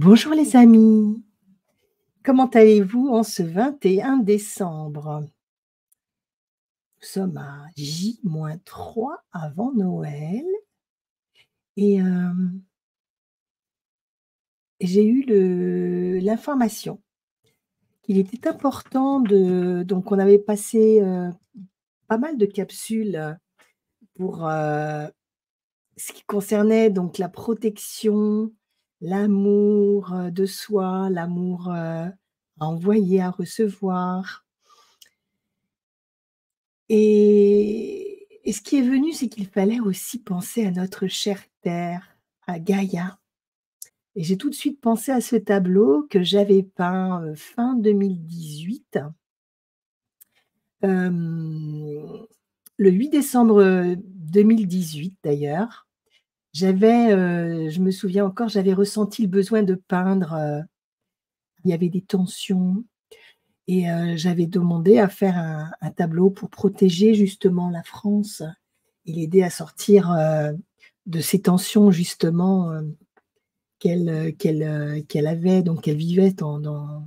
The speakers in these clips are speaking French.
Bonjour les amis, comment allez-vous en ce 21 décembre? Nous sommes à J-3 avant Noël et j'ai eu l'information qu'il était important donc on avait passé, pas mal de capsules, pour, ce qui concernait donc la protection, l'amour, de soi, l'amour, à envoyer, à recevoir. Et ce qui est venu, c'est qu'il fallait aussi penser à notre chère terre, à Gaïa. Et j'ai tout de suite pensé à ce tableau que j'avais peint, fin 2018, hem, le 8 décembre, 2018 d'ailleurs. Je me souviens encore, j'avais ressenti le besoin de peindre, il y avait des tensions et j'avais demandé à faire un tableau pour protéger justement la France et l'aider à sortir, de ces tensions justement, qu'elle avait, donc qu'elle vivait dans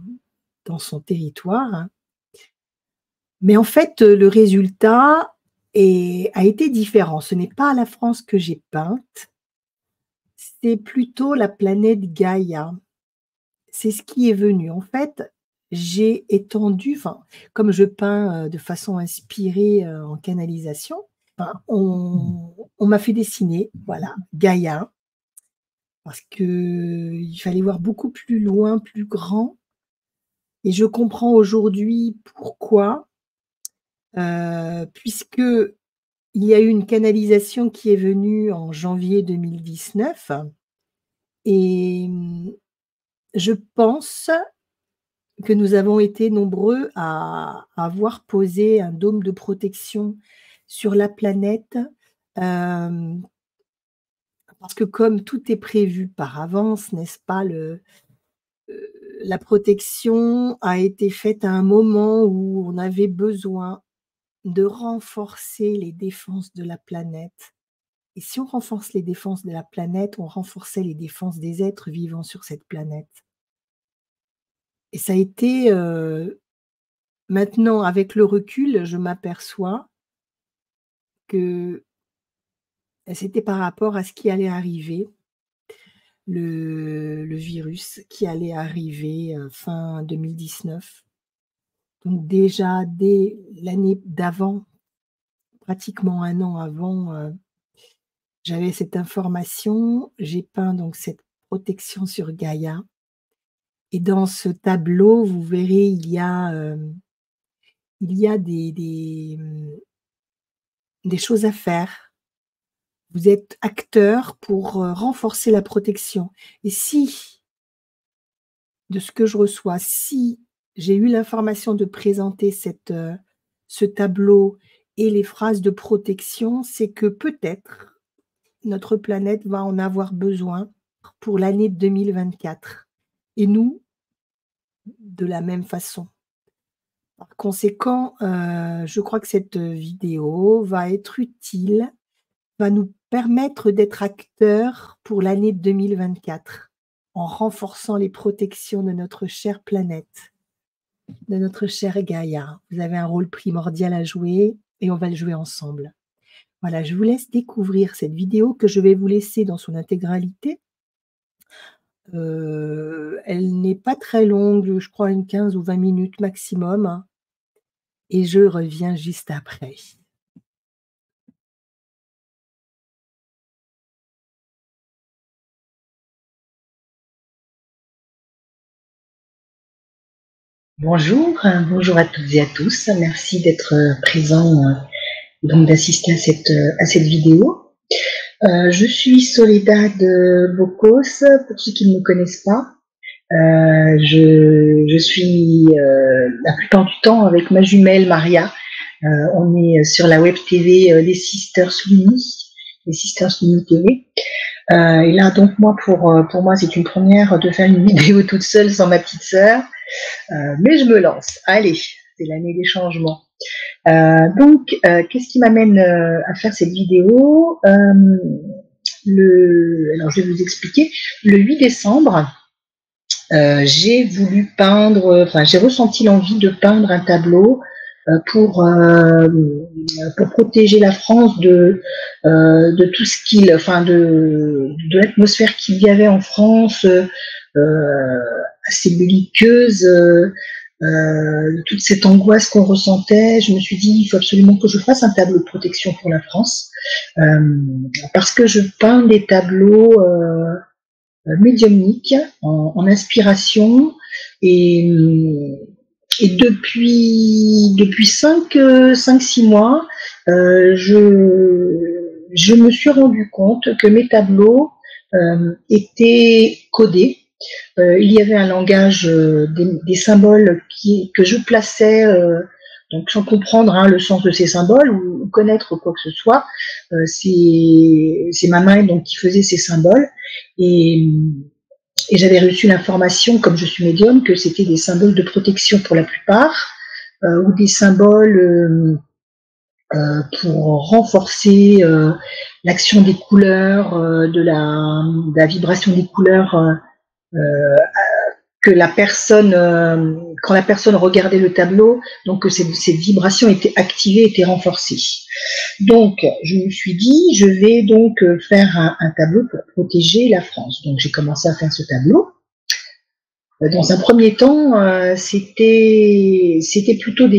son territoire. Mais en fait, le résultat a été différent. Ce n'est pas la France que j'ai peinte, c'est plutôt la planète Gaïa. C'est ce qui est venu. En fait, j'ai étendu, enfin, comme je peins, de façon inspirée, en canalisation, enfin, on m'a fait dessiner, voilà, Gaïa, parce qu'il fallait voir beaucoup plus loin, plus grand et je comprends aujourd'hui pourquoi, puisqu'il y a eu une canalisation qui est venue en janvier 2019 et je pense que nous avons été nombreux à avoir posé un dôme de protection sur la planète, hem, parce que comme tout est prévu par avance, n'est-ce pas? La protection a été faite à un moment où on avait besoin de renforcer les défenses de la planète et si on renforce les défenses de la planète, on renforçait les défenses des êtres vivant sur cette planète et ça a été, maintenant avec le recul, je m'aperçois que c'était par rapport à ce qui allait arriver, le virus qui allait arriver, fin 2019. Donc déjà dès l'année d'avant, pratiquement 1 an avant, j'avais cette information. J'ai peint donc cette protection sur Gaïa et dans ce tableau, vous verrez, il y a des choses à faire. Vous êtes acteur pour, renforcer la protection et si, de ce que je reçois, si j'ai eu l'information de présenter ce tableau et les phrases de protection, c'est que peut-être notre planète va en avoir besoin pour l'année 2024 et nous, de la même façon. Par conséquent, je crois que cette vidéo va être utile, va nous permettre d'être acteurs pour l'année 2024, en renforçant les protections de notre chère planète, de notre chère Gaïa. Vous avez un rôle primordial à jouer et on va le jouer ensemble. Voilà, je vous laisse découvrir cette vidéo que je vais vous laisser dans son intégralité. Elle n'est pas très longue, je crois une 15 ou 20 minutes maximum et je reviens juste après. Bonjour, bonjour à toutes et à tous. Merci d'être présents, donc d'assister à cette vidéo. Je suis Soledad Bocos, pour ceux qui ne me connaissent pas. Je suis la plupart du temps avec ma jumelle Maria. On est sur la web TV les Sisters Luni TV. Et là donc moi pour moi c'est une première de faire une vidéo toute seule sans ma petite sœur. Mais je me lance. Allez, c'est l'année des changements. Donc, qu'est-ce qui m'amène à faire cette vidéo Alors, je vais vous expliquer. Le 8 décembre, j'ai voulu peindre, enfin j'ai ressenti l'envie de peindre un tableau pour protéger la France de tout ce qu'il, enfin de l'atmosphère qu'il y avait en France, assez belliqueuse, toute cette angoisse qu'on ressentait. Je me suis dit, il faut absolument que je fasse un tableau de protection pour la France, parce que je peins des tableaux médiumniques en inspiration et depuis 5-6 mois, je me suis rendu compte que mes tableaux étaient codés. Il y avait un langage, des symboles que je plaçais, donc sans comprendre le sens de ces symboles ou connaître quoi que ce soit. C'est ma main donc qui faisait ces symboles et j'avais reçu l'information, comme je suis médium, que c'était des symboles de protection pour la plupart, ou des symboles pour renforcer l'action des couleurs, de la vibration des couleurs, que la personne, quand la personne regardait le tableau, donc que ces vibrations étaient activées, étaient renforcées. Donc, je me suis dit, je vais donc faire un tableau pour protéger la France. Donc, j'ai commencé à faire ce tableau. Dans un premier temps, c'était plutôt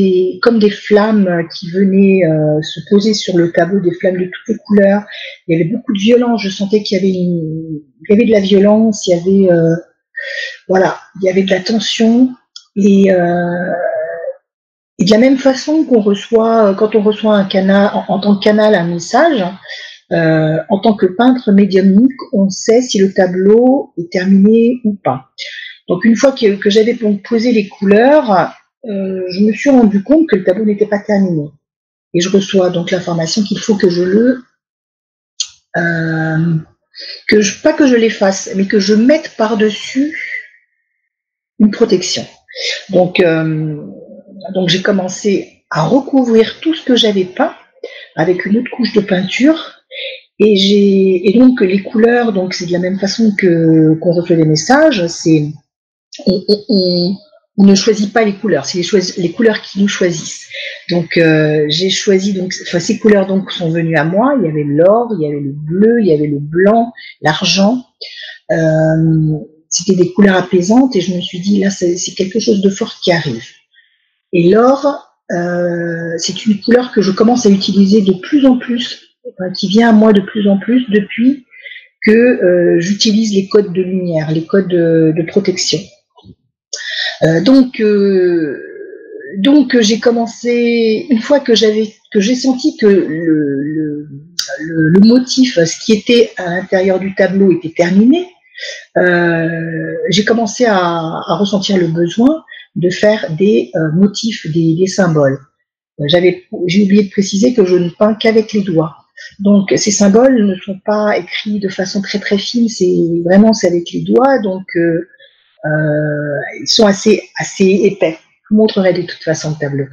comme des flammes qui venaient se poser sur le tableau, des flammes de toutes les couleurs. Il y avait beaucoup de violence. Je sentais qu'il y avait de la violence. Il y avait voilà, il y avait de la tension et de la même façon qu'on reçoit, quand on reçoit un canal, en tant que canal, un message, en tant que peintre médiumnique, on sait si le tableau est terminé ou pas. Donc une fois que j'avais posé les couleurs, je me suis rendu compte que le tableau n'était pas terminé. Et je reçois donc l'information qu'il faut que je pas que je l'efface, mais que je mette par-dessus une protection. Donc j'ai commencé à recouvrir tout ce que j'avais peint avec une autre couche de peinture. Et donc les couleurs, donc c'est de la même façon qu'on reçoit les messages, c'est on ne choisit pas les couleurs, c'est les couleurs qui nous choisissent. Donc j'ai choisi ces couleurs donc sont venues à moi. Il y avait l'or, il y avait le bleu, il y avait le blanc, l'argent. C'était des couleurs apaisantes et je me suis dit là c'est quelque chose de fort qui arrive. Et l'or, c'est une couleur que je commence à utiliser de plus en plus, qui vient à moi de plus en plus depuis que j'utilise les codes de lumière, les codes de protection. Donc j'ai commencé, une fois que j'ai senti que le motif, ce qui était à l'intérieur du tableau était terminé, j'ai commencé à ressentir le besoin de faire des motifs, des symboles. J'ai oublié de préciser que je ne peins qu'avec les doigts. Donc ces symboles ne sont pas écrits de façon très très fine, c'est avec les doigts, donc ils sont assez épais. Je vous montrerai de toute façon le tableau.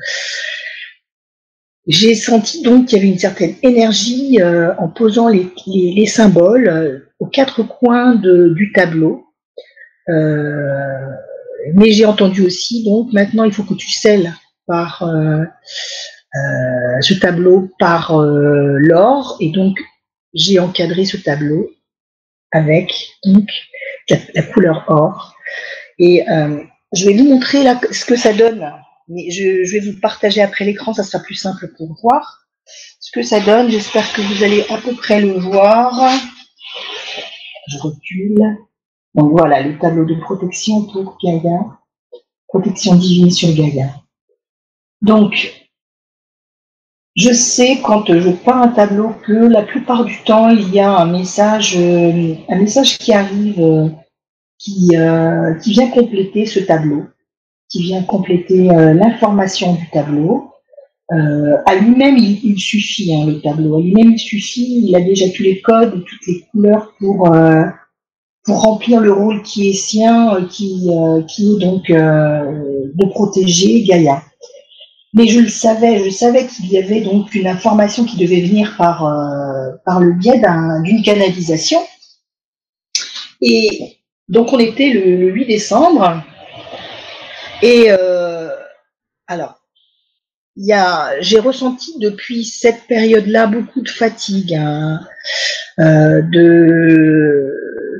J'ai senti donc qu'il y avait une certaine énergie en posant les symboles aux quatre coins du tableau. Mais j'ai entendu aussi, donc maintenant il faut que tu scelles par ce tableau par l'or, et donc j'ai encadré ce tableau avec donc la couleur or. Et je vais vous montrer là ce que ça donne. Mais je vais vous partager après l'écran, ça sera plus simple pour voir ce que ça donne. J'espère que vous allez à peu près le voir. Je recule. Donc voilà, le tableau de protection pour Gaïa, protection divine sur Gaïa. Donc, je sais quand je peins un tableau que la plupart du temps, il y a un message qui arrive, qui vient compléter ce tableau, qui vient compléter l'information du tableau. À lui-même, il suffit, le tableau. À lui-même, il suffit. Il a déjà tous les codes et toutes les couleurs pour remplir le rôle qui est sien, qui est donc de protéger Gaïa. Mais je savais qu'il y avait donc une information qui devait venir par le biais d'une canalisation. Et Donc on était le 8 décembre et alors j'ai ressenti depuis cette période-là beaucoup de fatigue, hein, de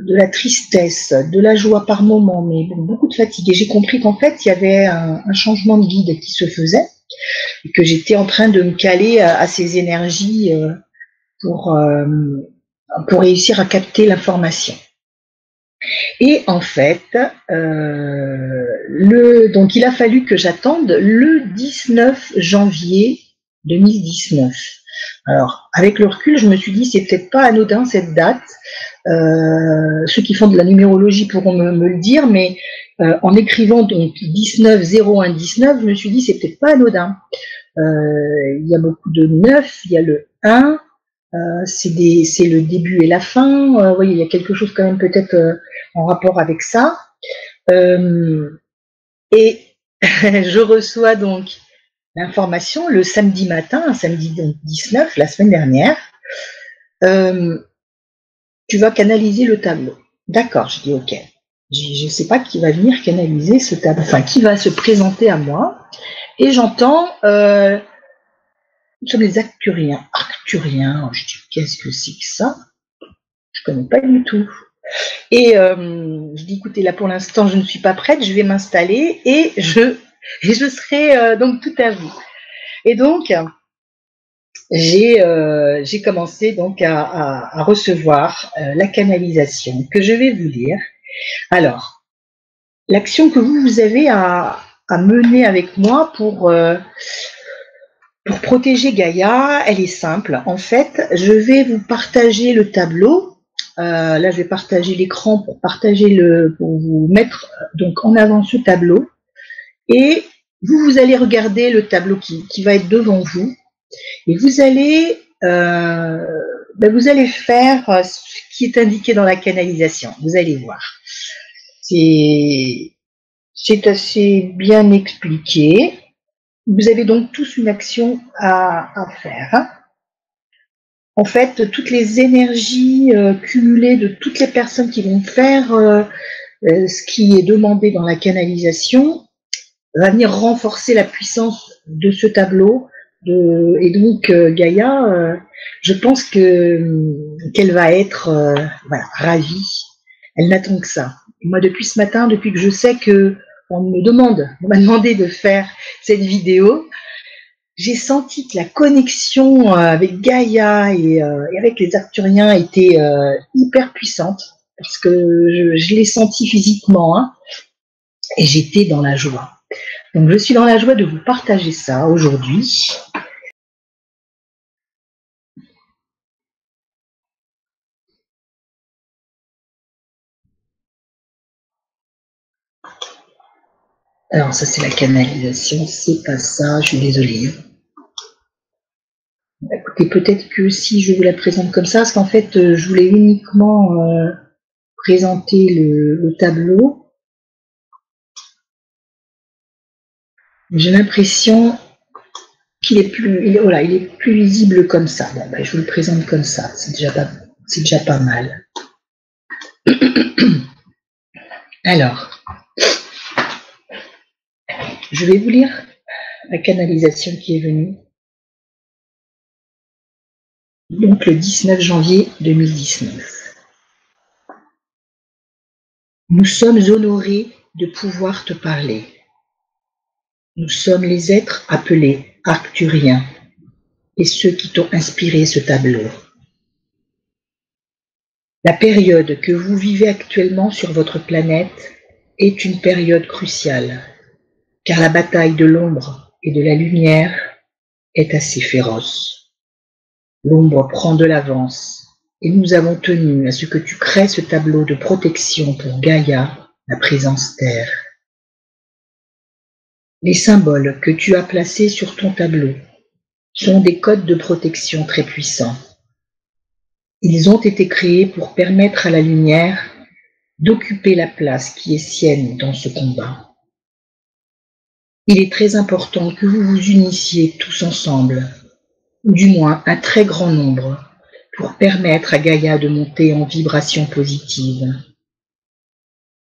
la tristesse, de la joie par moments, mais beaucoup de fatigue. Et j'ai compris qu'en fait, il y avait un changement de guide qui se faisait et que j'étais en train de me caler à ces énergies pour réussir à capter l'information. Et en fait, donc il a fallu que j'attende le 19 janvier 2019. Alors, avec le recul, je me suis dit, c'est peut-être pas anodin cette date. Ceux qui font de la numérologie pourront me le dire, mais en écrivant donc 19-01-19, je me suis dit, c'est peut-être pas anodin. Il y a beaucoup de 9, il y a le 1, c'est le début et la fin. Voyez, il y a quelque chose quand même peut-être en rapport avec ça. Et je reçois donc l'information le samedi matin, un samedi donc 19, la semaine dernière. Tu vas canaliser le tableau. D'accord, je dis ok. Je ne sais pas qui va venir canaliser ce tableau, enfin qui va se présenter à moi. Et j'entends, nous sommes les Arcturiens. Arcturiens, je dis qu'est-ce que c'est que ça? Je connais pas du tout. Et je dis écoutez, là pour l'instant je ne suis pas prête, je vais m'installer et je serai donc tout à vous. Et donc j'ai commencé donc à recevoir la canalisation que je vais vous lire. Alors, l'action que vous avez à mener avec moi pour protéger Gaïa, elle est simple. En fait, je vais vous partager le tableau. Là, je vais partager l'écran pour vous mettre donc en avant ce tableau. Et vous allez regarder le tableau qui va être devant vous. Et vous allez faire ce qui est indiqué dans la canalisation. Vous allez voir. C'est assez bien expliqué. Vous avez donc tous une action à faire. En fait, toutes les énergies cumulées de toutes les personnes qui vont faire ce qui est demandé dans la canalisation va venir renforcer la puissance de ce tableau. Et donc Gaïa, je pense qu'elle va être ravie. Elle n'attend que ça. Moi, depuis ce matin, depuis que je sais on m'a demandé de faire cette vidéo, j'ai senti que la connexion avec Gaïa et avec les Arcturiens était hyper puissante parce que je l'ai senti physiquement, hein, et j'étais dans la joie. Donc, je suis dans la joie de vous partager ça aujourd'hui. Alors, ça, c'est la canalisation. C'est pas ça. Je suis désolée. Écoutez, peut-être que si je vous la présente comme ça, parce qu'en fait, je voulais uniquement présenter le tableau. J'ai l'impression qu'il est plus, il est plus lisible comme ça. Bon, ben, je vous le présente comme ça. C'est déjà pas mal. Alors, je vais vous lire la canalisation qui est venue. Donc, le 19 janvier 2019. Nous sommes honorés de pouvoir te parler. Nous sommes les êtres appelés Arcturiens et ceux qui t'ont inspiré ce tableau. La période que vous vivez actuellement sur votre planète est une période cruciale, car la bataille de l'ombre et de la lumière est assez féroce. L'ombre prend de l'avance et nous avons tenu à ce que tu crées ce tableau de protection pour Gaïa, la présence Terre. Les symboles que tu as placés sur ton tableau sont des codes de protection très puissants. Ils ont été créés pour permettre à la lumière d'occuper la place qui est sienne dans ce combat. Il est très important que vous vous unissiez tous ensemble, ou du moins un très grand nombre, pour permettre à Gaïa de monter en vibration positive.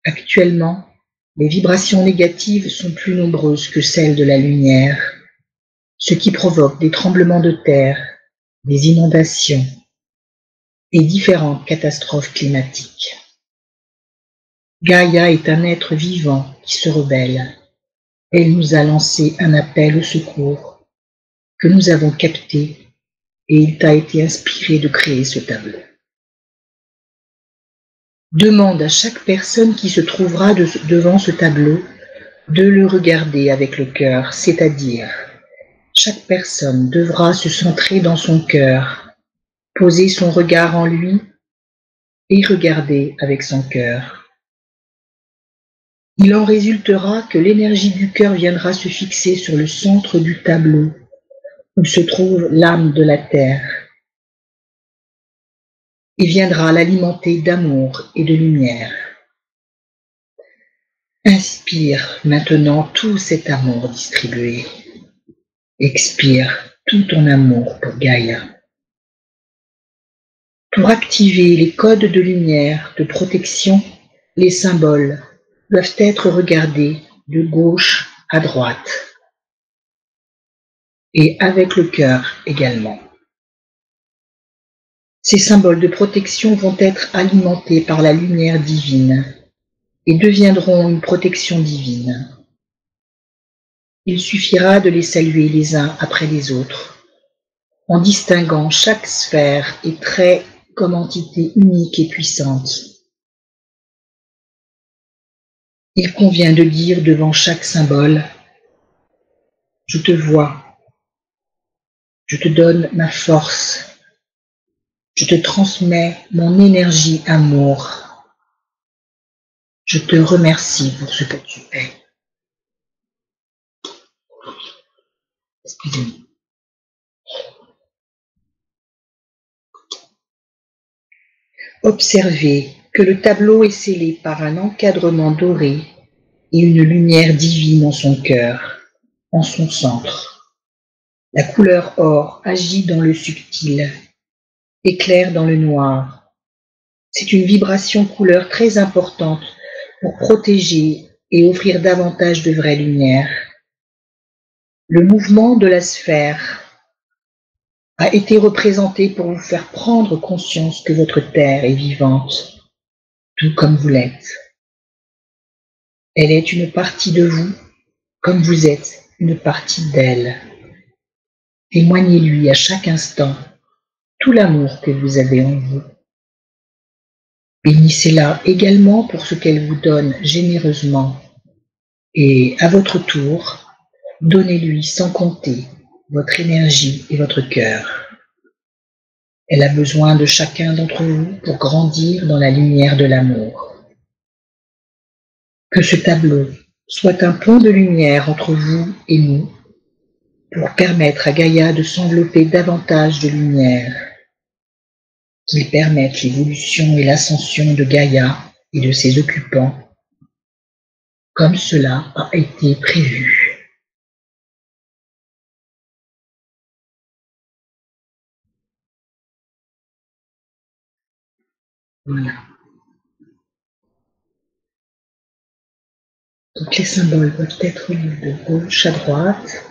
Actuellement, les vibrations négatives sont plus nombreuses que celles de la lumière, ce qui provoque des tremblements de terre, des inondations et différentes catastrophes climatiques. Gaïa est un être vivant qui se rebelle. Elle nous a lancé un appel au secours que nous avons capté et il t'a été inspiré de créer ce tableau. Demande à chaque personne qui se trouvera devant ce tableau de le regarder avec le cœur, c'est-à-dire chaque personne devra se centrer dans son cœur, poser son regard en lui et regarder avec son cœur. Il en résultera que l'énergie du cœur viendra se fixer sur le centre du tableau où se trouve l'âme de la terre et viendra l'alimenter d'amour et de lumière. Inspire maintenant tout cet amour distribué. Expire tout ton amour pour Gaïa. Pour activer les codes de lumière, de protection, les symboles doivent être regardés de gauche à droite et avec le cœur également. Ces symboles de protection vont être alimentés par la lumière divine et deviendront une protection divine. Il suffira de les saluer les uns après les autres, en distinguant chaque sphère et trait comme entité unique et puissante. Il convient de dire devant chaque symbole « Je te vois, je te donne ma force, je te transmets mon énergie amour, je te remercie pour ce que tu es. » Excusez-moi. Observez que le tableau est scellé par un encadrement doré et une lumière divine en son cœur, en son centre. La couleur or agit dans le subtil, éclaire dans le noir. C'est une vibration couleur très importante pour protéger et offrir davantage de vraie lumière. Le mouvement de la sphère a été représenté pour vous faire prendre conscience que votre terre est vivante, tout comme vous l'êtes. Elle est une partie de vous, comme vous êtes une partie d'elle. Témoignez-lui à chaque instant tout l'amour que vous avez en vous. Bénissez-la également pour ce qu'elle vous donne généreusement et, à votre tour, donnez-lui sans compter votre énergie et votre cœur. Elle a besoin de chacun d'entre vous pour grandir dans la lumière de l'amour. Que ce tableau soit un pont de lumière entre vous et nous, pour permettre à Gaïa de s'envelopper davantage de lumière, qu'il permette l'évolution et l'ascension de Gaïa et de ses occupants, comme cela a été prévu. Voilà. Donc les symboles doivent être lus de gauche à droite.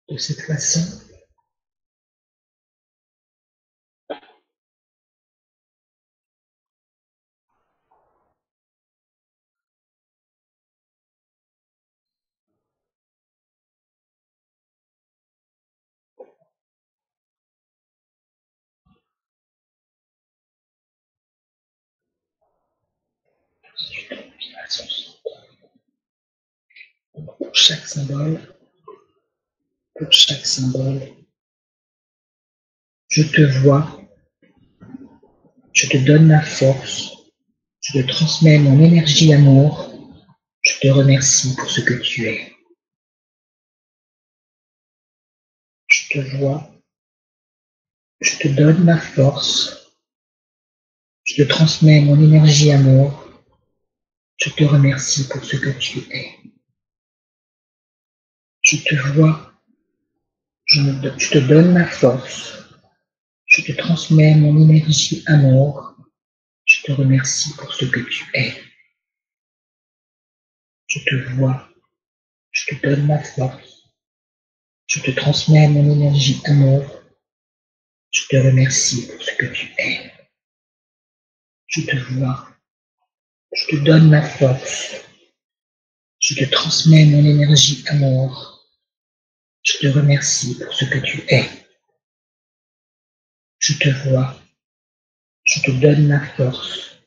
De cette façon. Pour chaque symbole, je te vois, je te donne ma force, je te transmets mon énergie amour, je te remercie pour ce que tu es. Je te vois, je te donne ma force, je te transmets mon énergie amour, je te remercie pour ce que tu es. Je te vois, je te donne ma force, Je te transmets mon énergie amour. Je te remercie pour ce que tu es. Je te vois. Je te donne ma force. Je te transmets mon énergie amour. Je te remercie pour ce que tu es. Je te vois. Je te donne ma force. Je te transmets mon énergie amour. Je te remercie pour ce que tu es. Je te vois. Je te donne ma force.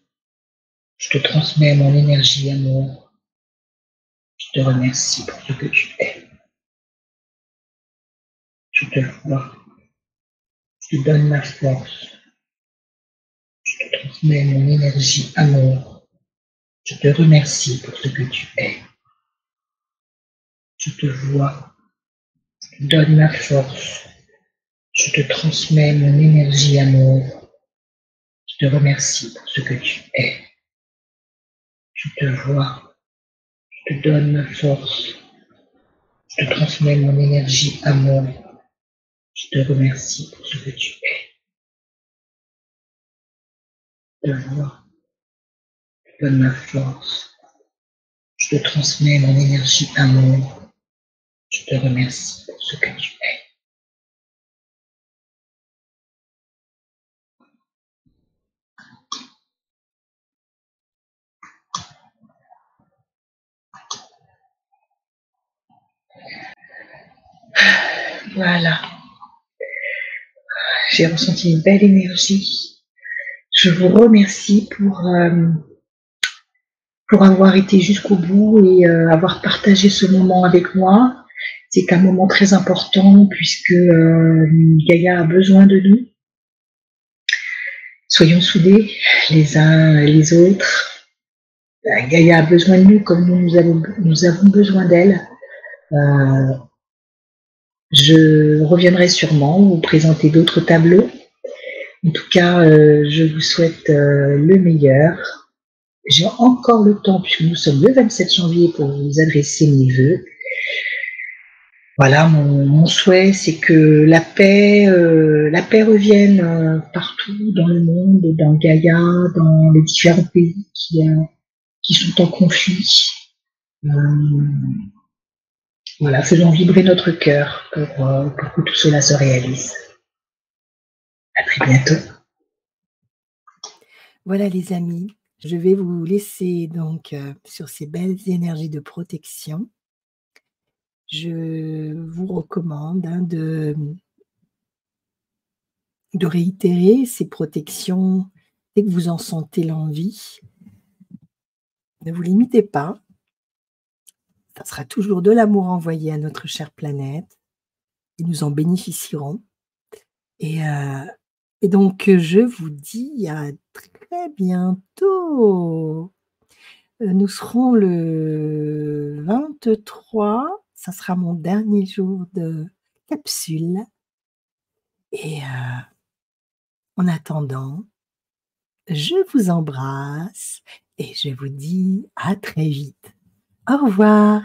Je te transmets mon énergie amour. Je te remercie pour ce que tu es. Je te vois. Je te donne ma force. Je te transmets mon énergie amour. Je te remercie pour ce que tu es. Je te vois. Je te donne ma force. Je te transmets mon énergie amour. Je te remercie pour ce que tu es. Je te vois. Je te donne ma force. Je te transmets mon énergie amour. Je te remercie pour ce que tu es. Je te vois. Je te donne ma force. Je te transmets mon énergie amour. Je te remercie pour ce que tu es. Voilà. J'ai ressenti une belle énergie. Je vous remercie pour avoir été jusqu'au bout et avoir partagé ce moment avec moi. C'est un moment très important puisque Gaïa a besoin de nous. Soyons soudés les uns les autres. Gaïa a besoin de nous comme nous avons besoin d'elle. Je reviendrai sûrement vous présenter d'autres tableaux. En tout cas, je vous souhaite le meilleur. J'ai encore le temps, puisque nous sommes le 27 janvier, pour vous adresser mes vœux. Voilà, mon souhait, c'est que la paix revienne partout dans le monde, dans Gaïa, dans les différents pays qui sont en conflit. Voilà, faisons vibrer notre cœur pour que tout cela se réalise. À très bientôt. Voilà les amis, je vais vous laisser donc sur ces belles énergies de protection. Je vous recommande de réitérer ces protections dès que vous en sentez l'envie. Ne vous limitez pas. Ça sera toujours de l'amour envoyé à notre chère planète et nous en bénéficierons. Et donc, je vous dis à très bientôt. Nous serons le 23, ça sera mon dernier jour de capsule. Et en attendant, je vous embrasse et je vous dis à très vite. Au revoir.